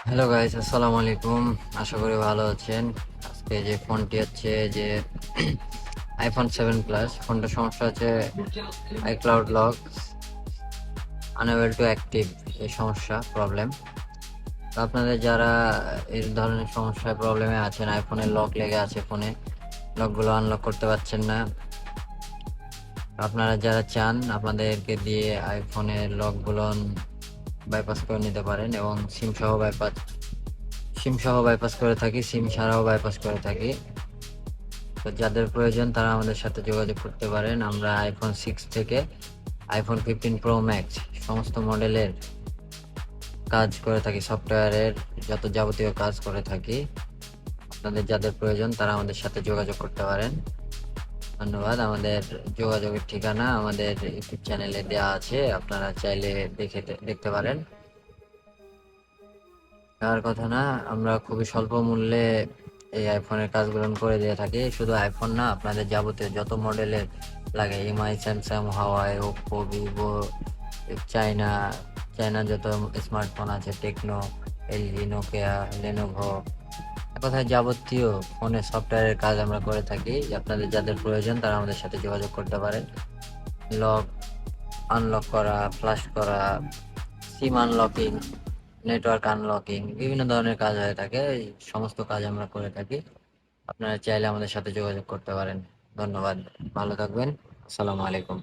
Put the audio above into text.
Hello guys, আসসালামু আলাইকুম। আশা করি ভালো আছেন। আজকে যে ফোনটি হচ্ছে যে iPhone 7 Plus ফোনটার সমস্যা হচ্ছে iCloud lock unable to active, এই সমস্যা প্রবলেম। তো আপনাদের যারা এই ধরনের সমস্যায় প্রবলেমে আছেন, আইফোনের লক লেগে আছে, ফোনে লকগুলো আনলক করতে পারছেন না, আপনারা যারা চান আপনাদেরকে দিয়ে আইফোনের লকগুলো বাইপাস করে নিতে পারেন এবং সিম সহ বাইপাস করে থাকি, সিম ছাড়াও বাইপাস করে থাকি। তো যাদের প্রয়োজন তারা আমাদের সাথে যোগাযোগ করতে পারেন। আমরা iPhone 6 থেকে iPhone 15 Pro Max সমস্ত মডেলের কাজ করে থাকি, সফটওয়্যারের যত যাবতীয় কাজ করে থাকি। আপনাদের যাদের প্রয়োজন তারা আমাদের সাথে যোগাযোগ করতে পারেন। ধন্যবাদ। আমাদের যোগাযোগের ঠিকানা আমাদের ইউটিউব চ্যানেলে দেওয়া আছে, আপনারা চাইলে দেখতে পারেন। আর কথা না, আমরা খুবই স্বল্প মূল্যে এই আইফোনের কাজগুলো করে দিয়ে থাকি। শুধু আইফোন না, আপনাদের যাবতীয় যত মডেলের লাগে, এমআই, স্যামসাং, হাওয়াই, ওপ্পো, ভিভো, চাইনা চাইনা যত স্মার্টফোন আছে, টেকনো, এলজি, নোকিয়া, লেনোভো, এক কথায় যাবতীয় ফোনের সফটওয়্যারের কাজ আমরা করে থাকি। আপনাদের যাদের প্রয়োজন তারা আমাদের সাথে যোগাযোগ করতে পারেন। লক আনলক করা, ফ্লাশ করা, সিম আনলকিং, নেটওয়ার্ক আনলকিং, বিভিন্ন ধরনের কাজ হয়ে থাকে। এই সমস্ত কাজ আমরা করে থাকি। আপনারা চাইলে আমাদের সাথে যোগাযোগ করতে পারেন। ধন্যবাদ। ভালো থাকবেন। আসসালামু আলাইকুম।